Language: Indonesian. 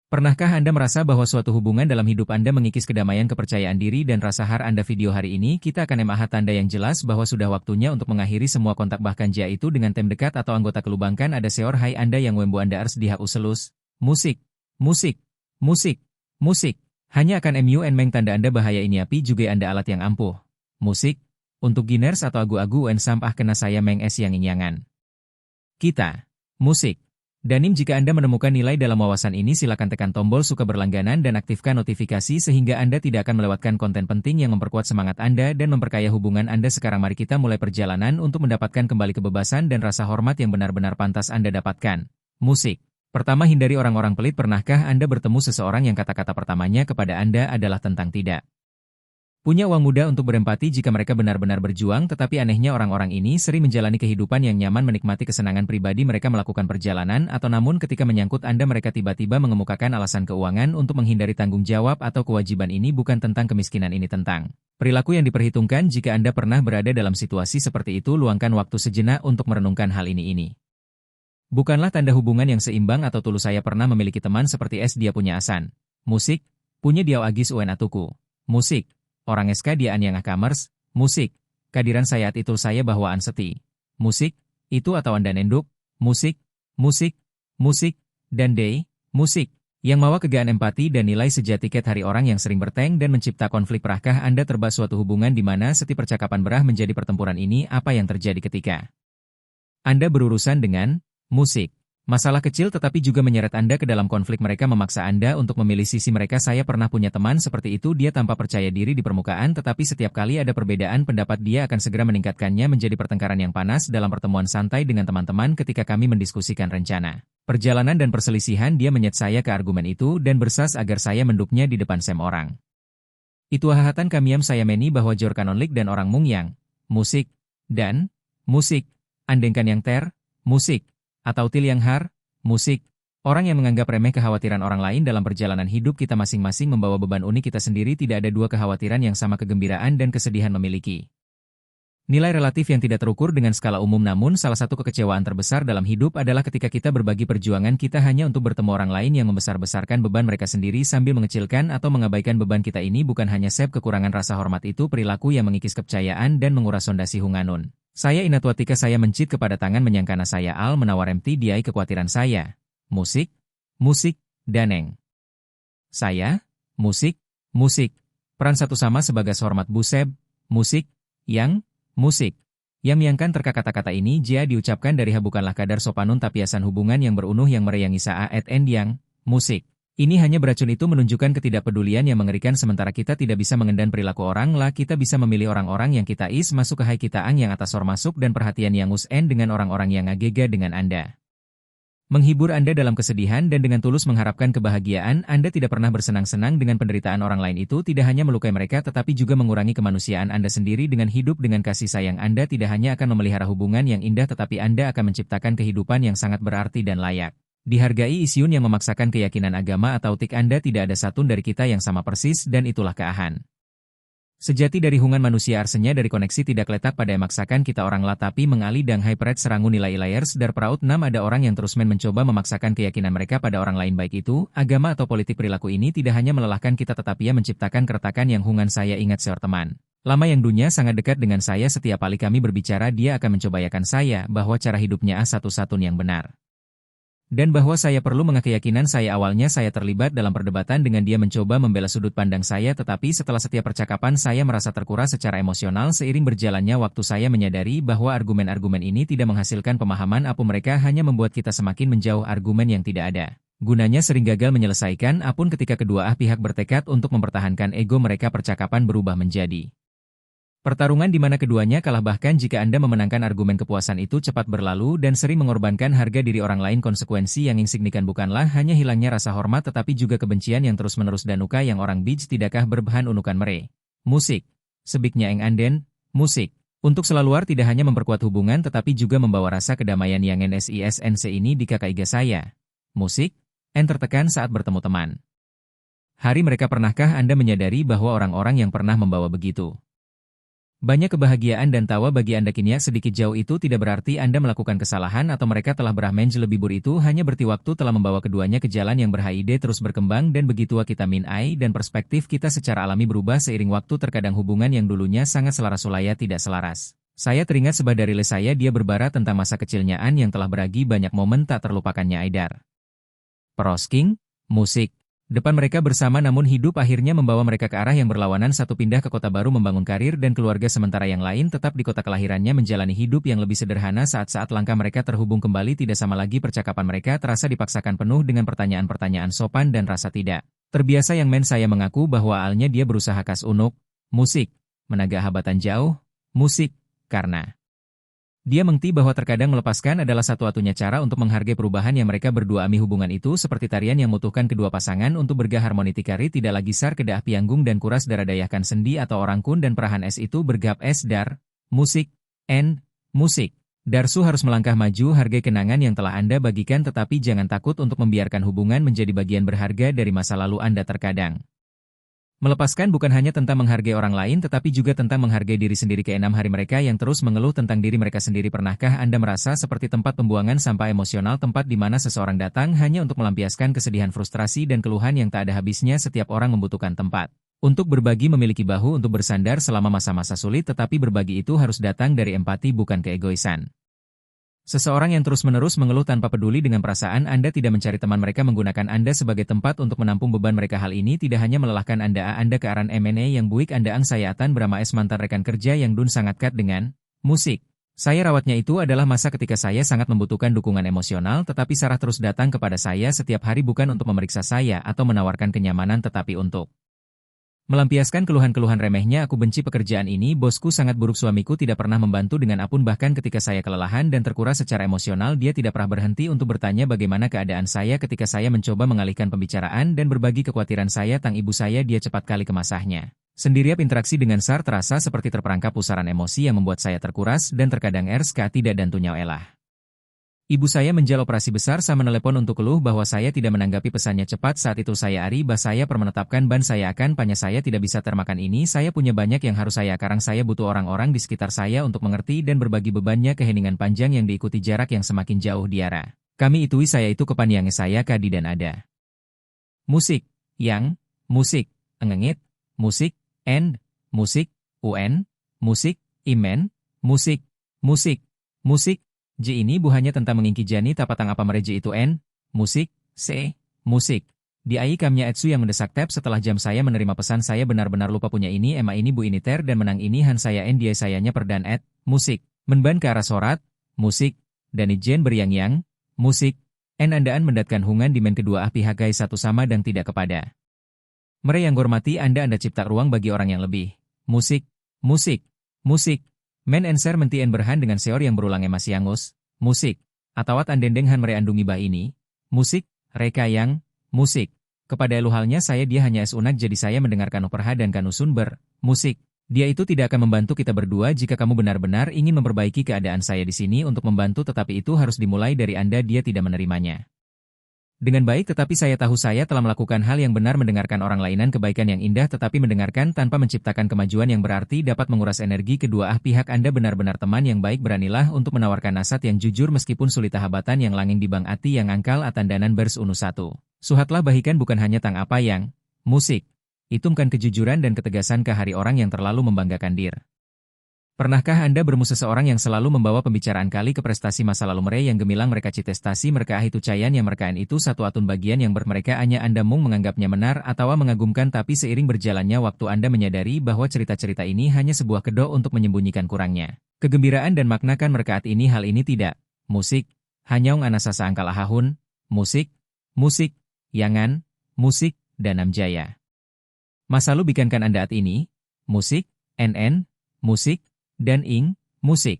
Pernahkah Anda merasa bahwa suatu hubungan dalam hidup Anda mengikis kedamaian kepercayaan diri dan rasa har Anda? Video hari ini kita akan memahat tanda yang jelas bahwa sudah waktunya untuk mengakhiri semua kontak, bahkan jika itu dengan tem dekat atau anggota kelubangkan ada seor. Hai Anda yang wembu Anda ers diha uselus. Musik, musik, musik, musik. Hanya akan MUN meng tanda Anda bahaya ini api juga Anda alat yang ampuh. Musik, untuk giners atau agu-agu en sampah kena saya meng es yang inyangan. Kita, musik. Danim, jika Anda menemukan nilai dalam wawasan ini silakan tekan tombol suka berlangganan dan aktifkan notifikasi sehingga Anda tidak akan melewatkan konten penting yang memperkuat semangat Anda dan memperkaya hubungan Anda. Sekarang mari kita mulai perjalanan untuk mendapatkan kembali kebebasan dan rasa hormat yang benar-benar pantas Anda dapatkan. Musik. Pertama, hindari orang-orang pelit. Pernahkah Anda bertemu seseorang yang kata-kata pertamanya kepada Anda adalah tentang tidak punya uang mudah untuk berempati jika mereka benar-benar berjuang, tetapi anehnya orang-orang ini sering menjalani kehidupan yang nyaman, menikmati kesenangan pribadi mereka melakukan perjalanan atau namun ketika menyangkut Anda mereka tiba-tiba mengemukakan alasan keuangan untuk menghindari tanggung jawab atau kewajiban. Ini bukan tentang kemiskinan, ini tentang perilaku yang diperhitungkan. Jika Anda pernah berada dalam situasi seperti itu, luangkan waktu sejenak untuk merenungkan hal ini. Bukanlah tanda hubungan yang seimbang atau tulus. Saya pernah memiliki teman seperti es, dia punya asan. Musik, punya dia agis uen atuku. Musik. Orang SK diaan yang akamers, musik, kadiran sayat itu saya bahwaan seti. Musik, itu atau Anda nenduk, musik, musik, musik, dan day, musik, yang mawa kegaan empati dan nilai sejati. Ket hari orang yang sering berteng dan mencipta konflik. Pernahkah Anda terbas suatu hubungan di mana setiap percakapan berah menjadi pertempuran? Ini apa yang terjadi ketika Anda berurusan dengan musik. Masalah kecil tetapi juga menyeret Anda ke dalam konflik. Mereka memaksa Anda untuk memilih sisi mereka. Saya pernah punya teman seperti itu. Dia tampak percaya diri di permukaan, tetapi setiap kali ada perbedaan pendapat dia akan segera meningkatkannya menjadi pertengkaran yang panas. Dalam pertemuan santai dengan teman-teman ketika kami mendiskusikan rencana perjalanan dan perselisihan, dia menyet saya ke argumen itu dan bersas agar saya menduknya di depan sem orang. Itu hahatan kamiam saya meni bahwa Jor Kanonlik dan orang Mung yang musik dan musik, andengkan yang ter, musik, atau til yang har, musik. Orang yang menganggap remeh kekhawatiran orang lain dalam perjalanan hidup kita masing-masing membawa beban unik kita sendiri. Tidak ada dua kekhawatiran yang sama, kegembiraan dan kesedihan memiliki nilai relatif yang tidak terukur dengan skala umum. Namun salah satu kekecewaan terbesar dalam hidup adalah ketika kita berbagi perjuangan kita hanya untuk bertemu orang lain yang membesar-besarkan beban mereka sendiri sambil mengecilkan atau mengabaikan beban kita. Ini bukan hanya sep kekurangan rasa hormat, itu perilaku yang mengikis kepercayaan dan menguras fondasi hunganun. Saya inatwatika saya mencit kepada tangan menyangkana saya al menawar MT diai kekhawatiran saya. Musik, musik, daneng. Saya, musik, musik. Peran satu sama sebagai hormat buseb, musik, yang, musik. Yang miangkan terka kata-kata ini jia diucapkan dari bukanlah kadar sopanun tapiasan hubungan yang berunuh yang mereyangi saa et end yang, musik. Ini hanya beracun, itu menunjukkan ketidakpedulian yang mengerikan. Sementara kita tidak bisa mengendan perilaku orang lah, kita bisa memilih orang-orang yang kita is masuk ke hai kita ang yang atas or masuk dan perhatian yang us-en dengan orang-orang yang ngagega dengan Anda. Menghibur Anda dalam kesedihan dan dengan tulus mengharapkan kebahagiaan. Anda tidak pernah bersenang-senang dengan penderitaan orang lain. Itu tidak hanya melukai mereka tetapi juga mengurangi kemanusiaan Anda sendiri. Dengan hidup dengan kasih sayang Anda tidak hanya akan memelihara hubungan yang indah tetapi Anda akan menciptakan kehidupan yang sangat berarti dan layak dihargai. Isyun yang memaksakan keyakinan agama atau tik Anda tidak ada satun dari kita yang sama persis, dan itulah keahan sejati dari hubungan manusia. Arsenya dari koneksi tidak letak pada memaksakan kita orang lah tapi mengali dan hypered serangu nilai layers dar peraut 6. Ada orang yang terus mencoba memaksakan keyakinan mereka pada orang lain, baik itu agama atau politik. Perilaku ini tidak hanya melelahkan kita tetapi ia menciptakan keretakan yang hungan. Saya ingat seorang teman lama yang dunia sangat dekat dengan saya. Setiap kali kami berbicara dia akan mencobayakan saya bahwa cara hidupnya satu-satun yang benar. Dan bahwa saya perlu mengeyakinan saya. Awalnya saya terlibat dalam perdebatan dengan dia mencoba membela sudut pandang saya, tetapi setelah setiap percakapan saya merasa terkuras secara emosional. Seiring berjalannya waktu saya menyadari bahwa argumen-argumen ini tidak menghasilkan pemahaman apa, mereka hanya membuat kita semakin menjauh. Argumen yang tidak ada gunanya sering gagal menyelesaikan apun ketika kedua pihak bertekad untuk mempertahankan ego mereka. Percakapan berubah menjadi pertarungan di mana keduanya kalah. Bahkan jika Anda memenangkan argumen, kepuasan itu cepat berlalu dan sering mengorbankan harga diri orang lain. Konsekuensi yang signifikan bukanlah hanya hilangnya rasa hormat tetapi juga kebencian yang terus-menerus dan uka yang orang bij tidakkah berbahan unukan mere. Musik. Sebiknya eng anden, musik. Untuk selaluar tidak hanya memperkuat hubungan tetapi juga membawa rasa kedamaian yang NSISNC ini di kakak saya. Musik, en tertekan saat bertemu teman. Hari mereka. Pernahkah Anda menyadari bahwa orang-orang yang pernah membawa begitu Banyak kebahagiaan dan tawa bagi Anda kini sedikit jauh itu tidak berarti Anda melakukan kesalahan atau mereka telah berarrange lebih buruk itu hanya berarti waktu telah membawa keduanya ke jalan yang ber-HID terus berkembang dan begitu vitamin I dan perspektif kita secara alami berubah seiring waktu terkadang hubungan yang dulunya sangat selaras sulaya tidak selaras. Saya teringat sebuah dari les saya dia berbara tentang masa kecilnya An yang telah beragi banyak momen tak terlupakannya Aidar. Perosking, musik. Depan mereka bersama namun hidup akhirnya membawa mereka ke arah yang berlawanan satu pindah ke kota baru membangun karir dan keluarga sementara yang lain tetap di kota kelahirannya menjalani hidup yang lebih sederhana saat-saat langkah mereka terhubung kembali tidak sama lagi percakapan mereka terasa dipaksakan penuh dengan pertanyaan-pertanyaan sopan dan rasa tidak terbiasa yang saya mengaku bahwa awalnya dia berusaha kas unuk, musik, menaga habatan jauh, musik, karena dia mengerti bahwa terkadang melepaskan adalah satu-satunya cara untuk menghargai perubahan yang mereka berdua alami hubungan itu seperti tarian yang membutuhkan kedua pasangan untuk berharmoni tikari tidak lagi sar kedah pianggung dan kuras daradayahkan sendi atau orang kun dan perahan es itu bergap es dar, musik, musik. Darsu harus melangkah maju hargai kenangan yang telah Anda bagikan tetapi jangan takut untuk membiarkan hubungan menjadi bagian berharga dari masa lalu Anda terkadang. Melepaskan bukan hanya tentang menghargai orang lain tetapi juga tentang menghargai diri sendiri ke-6 hari mereka yang terus mengeluh tentang diri mereka sendiri. Pernahkah Anda merasa seperti tempat pembuangan sampah emosional tempat di mana seseorang datang hanya untuk melampiaskan kesedihan frustrasi dan keluhan yang tak ada habisnya setiap orang membutuhkan tempat untuk berbagi memiliki bahu untuk bersandar selama masa-masa sulit tetapi berbagi itu harus datang dari empati bukan keegoisan. Seseorang yang terus-menerus mengeluh tanpa peduli dengan perasaan Anda tidak mencari teman mereka menggunakan Anda sebagai tempat untuk menampung beban mereka hal ini tidak hanya melelahkan Anda ke aran MNE yang buik Anda sayatan berama es mantan rekan kerja yang dun sangat kat dengan musik. Saya rawatnya itu adalah masa ketika saya sangat membutuhkan dukungan emosional tetapi Sarah terus datang kepada saya setiap hari bukan untuk memeriksa saya atau menawarkan kenyamanan tetapi untuk melampiaskan keluhan-keluhan remehnya. Aku benci pekerjaan ini, bosku sangat buruk, suamiku tidak pernah membantu dengan apapun bahkan ketika saya kelelahan dan terkuras secara emosional dia tidak pernah berhenti untuk bertanya bagaimana keadaan saya ketika saya mencoba mengalihkan pembicaraan dan berbagi kekhawatiran saya tentang ibu saya dia cepat kali kemasahnya. Sendirian interaksi dengan Sar terasa seperti terperangkap pusaran emosi yang membuat saya terkuras dan terkadang RSK tidak dan tunyau elah. Ibu saya menjal operasi besar sama menelepon untuk keluh bahwa saya tidak menanggapi pesannya cepat saat itu saya ari bah saya permenetapkan ban saya akan panya saya tidak bisa termakan ini saya punya banyak yang harus saya karang saya butuh orang-orang di sekitar saya untuk mengerti dan berbagi bebannya keheningan panjang yang diikuti jarak yang semakin jauh diara. Kami itui saya itu kepan yang saya kadi dan ada. Musik, yang, musik, engengit, musik, musik, musik, imen, musik, musik. J ini bukannya tentang mengingki jani tapatang apa mereje itu musik, musik. Di ai kamnya Etsu yang mendesak tab setelah jam saya menerima pesan saya benar-benar lupa punya ini ini bu ini ter dan menang ini han saya dia sayanya perdan musik. Menban ke arah sorat, musik. Dan ijen beryang-yang, musik. Andaan mendatkan hungan di men kedua pihak guys satu sama dan tidak kepada. Mereka yang gormati Anda cipta ruang bagi orang yang lebih. Musik. Men enser mentien berhan dengan seor yang berulang emas yangus, musik, atawat andendeng han mereandungi bah ini, musik, reka yang, musik. Kepada eluhalnya saya dia hanya es unak jadi saya mendengarkan operha dan kanusun musik. Dia itu tidak akan membantu kita berdua jika kamu benar-benar ingin memperbaiki keadaan saya di sini untuk membantu tetapi itu harus dimulai dari Anda dia tidak menerimanya. Dengan baik tetapi saya tahu saya telah melakukan hal yang benar mendengarkan orang lainan kebaikan yang indah tetapi mendengarkan tanpa menciptakan kemajuan yang berarti dapat menguras energi kedua pihak Anda benar-benar teman yang baik beranilah untuk menawarkan nasihat yang jujur meskipun sulit sahabatan yang langing dibang ati yang angkal atandanan bers unu satu. Suhatlah bahikan bukan hanya tang apa yang, musik. Itumkan kejujuran dan ketegasan ke hari orang yang terlalu membanggakan dir. Pernahkah Anda bertemu seseorang yang selalu membawa pembicaraan kali ke prestasi masa lalu mereka yang gemilang mereka citestasi mereka itu cayan yang merekain itu satu atun bagian yang mereka hanya Anda mung menganggapnya benar atau mengagumkan tapi seiring berjalannya waktu Anda menyadari bahwa cerita-cerita ini hanya sebuah kedok untuk menyembunyikan kurangnya kegembiraan dan maknakan mereka ini hal ini tidak musik hanya anasa seangkal ahahun musik yangan musik dan namjaya masa lalu bikankan Anda ini musik musik dan musik.